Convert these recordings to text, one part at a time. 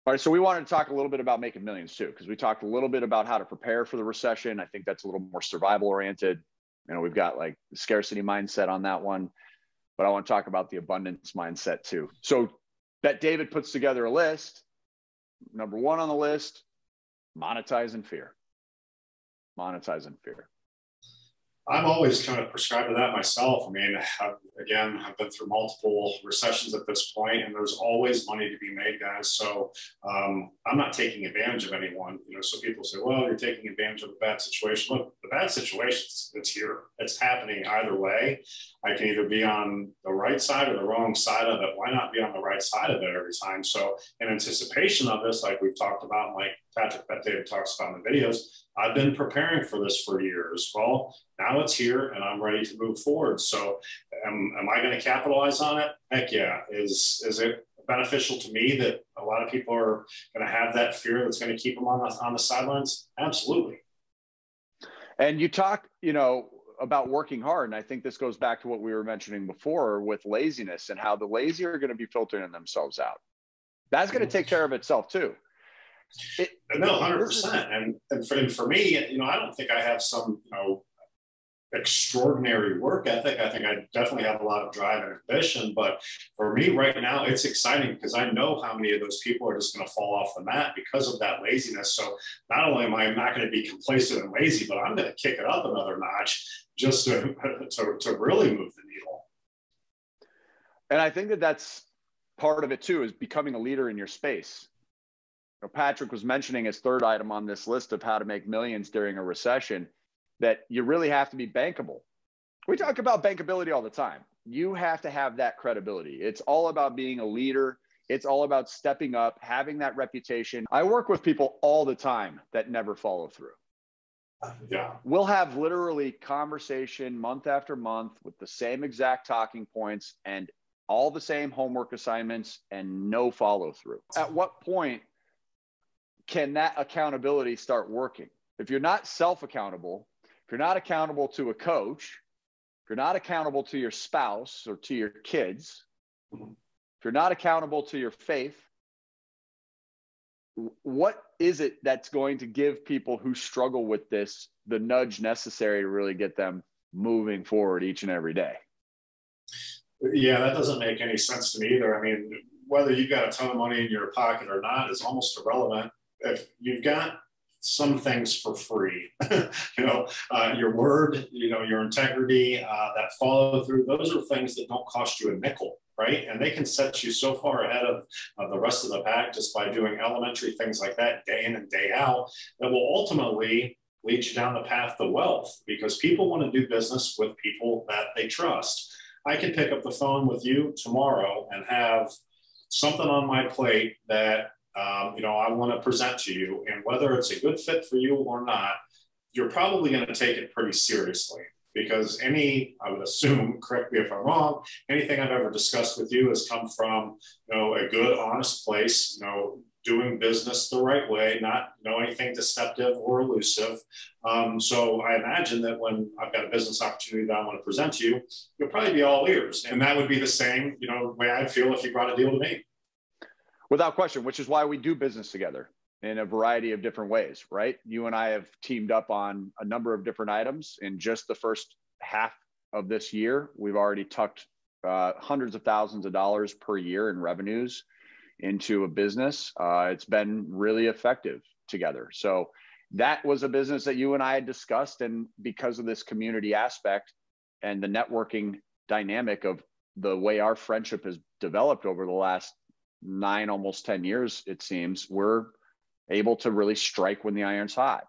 All right, so we wanted to talk a little bit about making millions too, because we talked a little bit about how to prepare for the recession. I think that's a little more survival oriented. You know, we've got like the scarcity mindset on that one, but I want to talk about the abundance mindset too. So that David puts together a list. Number one on the list, monetizing fear. Monetizing fear. I'm always kind of prescribed to that myself. I mean, I've been through multiple recessions at this point, and there's always money to be made, guys. So I'm not taking advantage of anyone. You know, so people say, well, you're taking advantage of a bad situation. Look, the bad situation, it's here. It's happening either way. I can either be on the right side or the wrong side of it. Why not be on the right side of it every time? So in anticipation of this, like we've talked about, like Patrick Bet-David talks about in the videos, I've been preparing for this for years. Well, now it's here and I'm ready to move forward. So am I going to capitalize on it? Heck yeah. Is it beneficial to me that a lot of people are going to have that fear that's going to keep them on the sidelines? Absolutely. And you talk, you know, about working hard. And I think this goes back to what we were mentioning before with laziness and how the lazy are going to be filtering themselves out. That's going to take care of itself too. No, 100%. And for me, you know, I don't think I have some, you know, extraordinary work ethic. I think I definitely have a lot of drive and ambition. But for me right now, it's exciting because I know how many of those people are just going to fall off the mat because of that laziness. So not only am I not going to be complacent and lazy, but I'm going to kick it up another notch just to really move the needle. And I think that that's part of it too, is becoming a leader in your space. You know, Patrick was mentioning his third item on this list of how to make millions during a recession, that you really have to be bankable. We talk about bankability all the time. You have to have that credibility. It's all about being a leader. It's all about stepping up, having that reputation. I work with people all the time that never follow through. Yeah. We'll have literally conversation month after month with the same exact talking points and all the same homework assignments and no follow through. At what point can that accountability start working? If you're not self-accountable, if you're not accountable to a coach, if you're not accountable to your spouse or to your kids, if you're not accountable to your faith, what is it that's going to give people who struggle with this the nudge necessary to really get them moving forward each and every day? Yeah, that doesn't make any sense to me either. I mean, whether you've got a ton of money in your pocket or not is almost irrelevant. If you've got some things for free, you know, your word, you know, your integrity, that follow through, those are things that don't cost you a nickel, right? And they can set you so far ahead of the rest of the pack just by doing elementary things like that day in and day out that will ultimately lead you down the path to wealth, because people want to do business with people that they trust. I can pick up the phone with you tomorrow and have something on my plate that you know, I want to present to you, and whether it's a good fit for you or not, you're probably going to take it pretty seriously, because I would assume, correct me if I'm wrong, anything I've ever discussed with you has come from, you know, a good, honest place, you know, doing business the right way, not, you know, anything deceptive or elusive. So I imagine that when I've got a business opportunity that I want to present to you, you'll probably be all ears, and that would be the same, you know, way I'd feel if you brought a deal to me. Without question, which is why we do business together in a variety of different ways, right? You and I have teamed up on a number of different items. In just the first half of this year, we've already tucked hundreds of thousands of dollars per year in revenues into a business. It's been really effective together. So that was a business that you and I had discussed. And because of this community aspect and the networking dynamic of the way our friendship has developed over the last 9, almost 10 years, it seems, we're able to really strike when the iron's hot.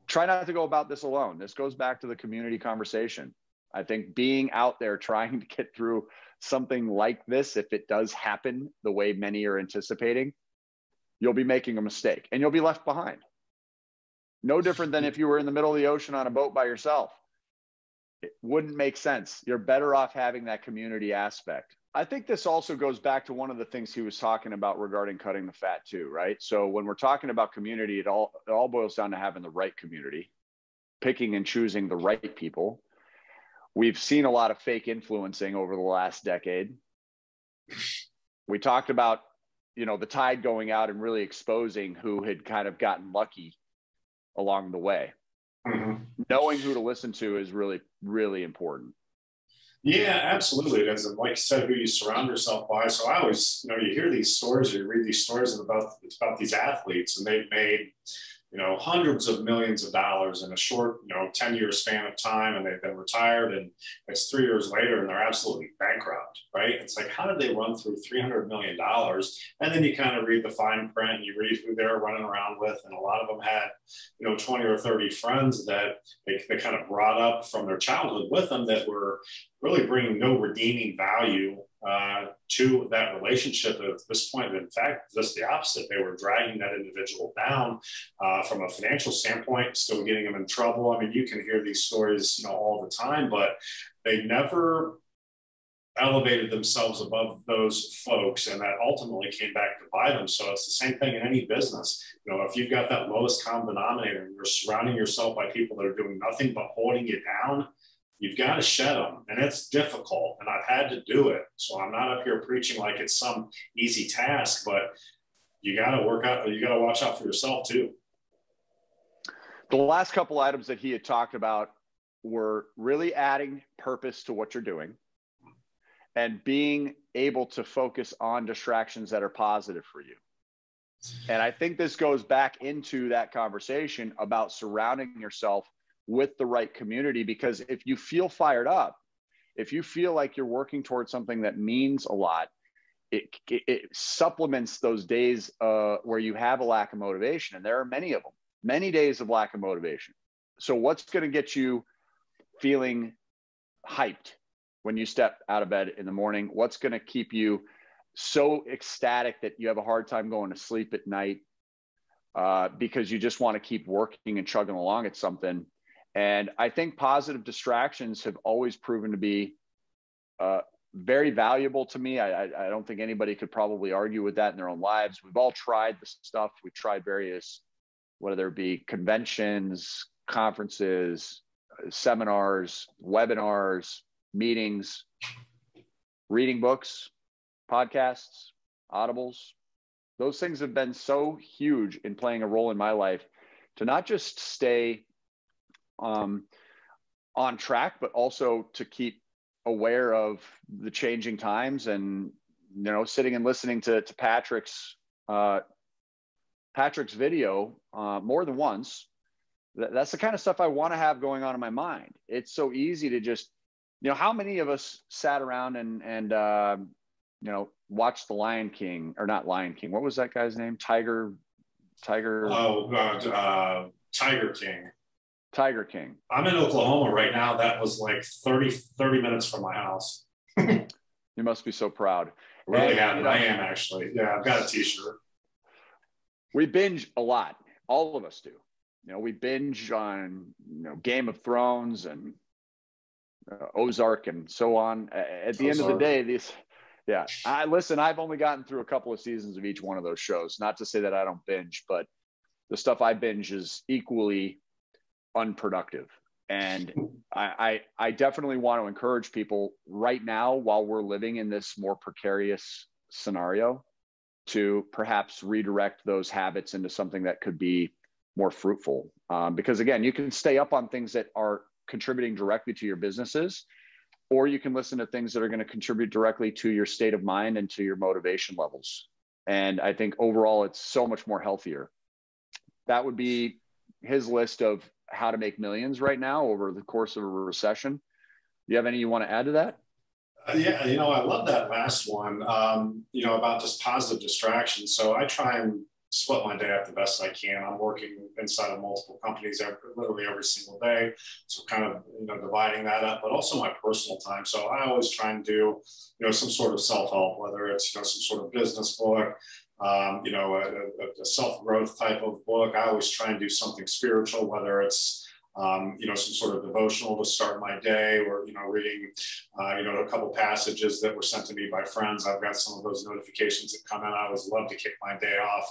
Try not to go about this alone. This goes back to the community conversation. I think being out there trying to get through something like this, if it does happen the way many are anticipating, you'll be making a mistake and you'll be left behind. No different than if you were in the middle of the ocean on a boat by yourself. It wouldn't make sense. You're better off having that community aspect. I think this also goes back to one of the things he was talking about regarding cutting the fat too, right? So when we're talking about community, it all boils down to having the right community, picking and choosing the right people. We've seen a lot of fake influencing over the last decade. We talked about, the tide going out and really exposing who had kind of gotten lucky along the way. Mm-hmm. Knowing who to listen to is really, really important. Yeah, absolutely. It is. And like you said, who you surround yourself by. So I always, you hear these stories, or you read these stories it's about these athletes, and they've made, hundreds of millions of dollars in a short, 10-year span of time, and they've been retired, and it's 3 years later and they're absolutely bankrupt, right? It's like, how did they run through $300 million? And then you kind of read the fine print and you read who they're running around with. And a lot of them had, 20 or 30 friends that they kind of brought up from their childhood with them that were really bringing no redeeming value to that relationship at this point. In fact, just the opposite. They were dragging that individual down from a financial standpoint, still getting them in trouble. I mean, you can hear these stories, all the time, but they never elevated themselves above those folks, and that ultimately came back to bite them. So it's the same thing in any business. If you've got that lowest common denominator and you're surrounding yourself by people that are doing nothing but holding you down, you've got to shed them, and it's difficult, and I've had to do it. So I'm not up here preaching like it's some easy task, but you got to work out, you got to watch out for yourself too. The last couple items that he had talked about were really adding purpose to what you're doing and being able to focus on distractions that are positive for you. And I think this goes back into that conversation about surrounding yourself with the right community, because if you feel fired up, if you feel like you're working towards something that means a lot, it supplements those days where you have a lack of motivation. And there are many of them, many days of lack of motivation. So what's going to get you feeling hyped when you step out of bed in the morning? What's going to keep you so ecstatic that you have a hard time going to sleep at night because you just want to keep working and chugging along at something? And I think positive distractions have always proven to be very valuable to me. I don't think anybody could probably argue with that in their own lives. We've all tried this stuff. We've tried various, whether it be conventions, conferences, seminars, webinars, meetings, reading books, podcasts, audibles. Those things have been so huge in playing a role in my life to not just stay on track, but also to keep aware of the changing times. And sitting and listening to Patrick's video more than once, that's the kind of stuff I want to have going on in my mind. It's so easy to just, how many of us sat around and watched the Lion King, or not Lion King, what was that guy's name? Tiger. Tiger King. I'm in Oklahoma right now. That was like 30 minutes from my house. You must be so proud. Really am. I am actually. Yeah, I've got a t-shirt. We binge a lot. All of us do. We binge on Game of Thrones and Ozark and so on. At the end of the day, I've only gotten through a couple of seasons of each one of those shows. Not to say that I don't binge, but the stuff I binge is equally unproductive. And I definitely want to encourage people right now, while we're living in this more precarious scenario, to perhaps redirect those habits into something that could be more fruitful. Because again, you can stay up on things that are contributing directly to your businesses, or you can listen to things that are going to contribute directly to your state of mind and to your motivation levels. And I think overall, it's so much more healthier. That would be his list of how to make millions right now over the course of a recession. Do you have any you want to add to that? Yeah, I love that last one, about just positive distractions. So I try and split my day up the best I can. I'm working inside of multiple companies literally every single day. So kind of, dividing that up, but also my personal time. So I always try and do, some sort of self-help, whether it's, some sort of business book, a self-growth type of book. I always try and do something spiritual, whether it's, some sort of devotional to start my day, or, reading, a couple passages that were sent to me by friends. I've got some of those notifications that come in. I always love to kick my day off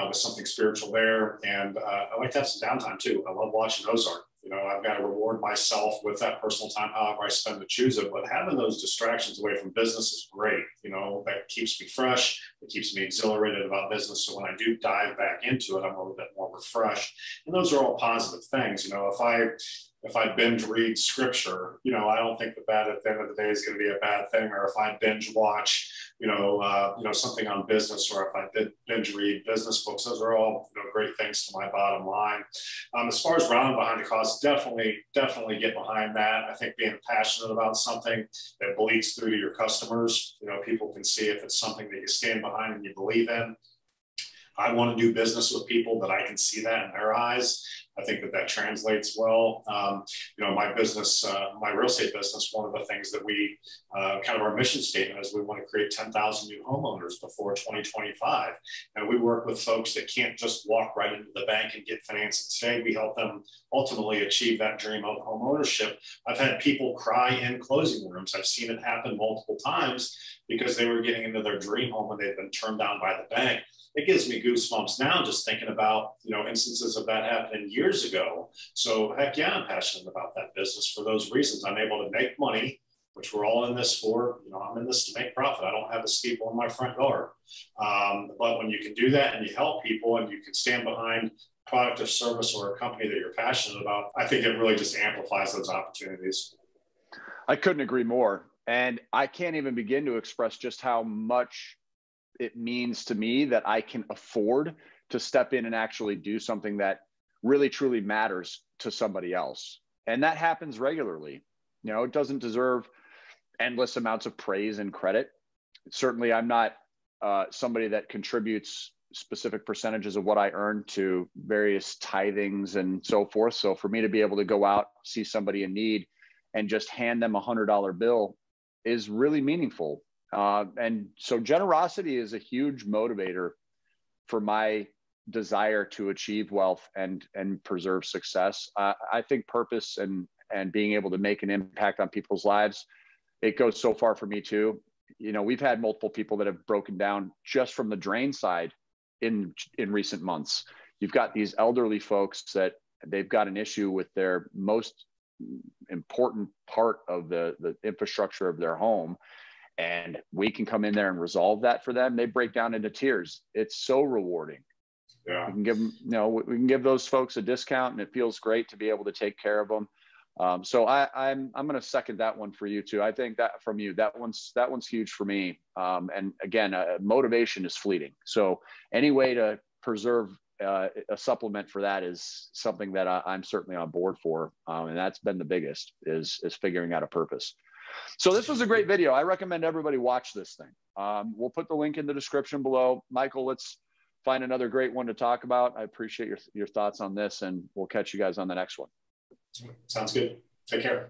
with something spiritual there. And I like to have some downtime too. I love watching Ozark. I've got to reward myself with that personal time, however I spend to choose it. But having those distractions away from business is great. that keeps me fresh. It keeps me exhilarated about business. So when I do dive back into it, I'm a little bit more refreshed. And those are all positive things. If I binge read scripture, I don't think that at the end of the day is going to be a bad thing. Or if I binge watch, something on business, or if I binge read business books, those are all great things to my bottom line. As far as rallying behind the cause, definitely get behind that. I think being passionate about something that bleeds through to your customers, people can see if it's something that you stand behind and you believe in. I want to do business with people that I can see that in their eyes. I think that translates well. My business, my real estate business, one of the things that we, kind of our mission statement is we want to create 10,000 new homeowners before 2025. And we work with folks that can't just walk right into the bank and get financing today. We help them ultimately achieve that dream of home ownership. I've had people cry in closing rooms. I've seen it happen multiple times because they were getting into their dream home and they've been turned down by the bank. It gives me goosebumps now just thinking about, instances of that happening years ago. So heck yeah, I'm passionate about that business for those reasons. I'm able to make money, which we're all in this for. I'm in this to make profit. I don't have a steeple in my front door. But when you can do that and you help people and you can stand behind a product or service or a company that you're passionate about, I think it really just amplifies those opportunities. I couldn't agree more. And I can't even begin to express just how much it means to me that I can afford to step in and actually do something that really truly matters to somebody else. And that happens regularly. It doesn't deserve endless amounts of praise and credit. Certainly, I'm not somebody that contributes specific percentages of what I earn to various tithings and so forth. So for me to be able to go out, see somebody in need and just hand them $100 bill is really meaningful. And so generosity is a huge motivator for my desire to achieve wealth and preserve success. I think purpose and being able to make an impact on people's lives, it goes so far for me too. We've had multiple people that have broken down just from the drain side in recent months. You've got these elderly folks that they've got an issue with their most important part of the infrastructure of their home. And we can come in there and resolve that for them. They break down into tears. It's so rewarding. Yeah. We can give them, we can give those folks a discount, and it feels great to be able to take care of them. So I'm going to second that one for you too. I think that from you, that one's huge for me. And again, motivation is fleeting. So any way to preserve a supplement for that is something that I'm certainly on board for. And that's been the biggest is figuring out a purpose. So this was a great video. I recommend everybody watch this thing. We'll put the link in the description below. Michael, let's find another great one to talk about. I appreciate your thoughts on this, and we'll catch you guys on the next one. Sounds good. Take care.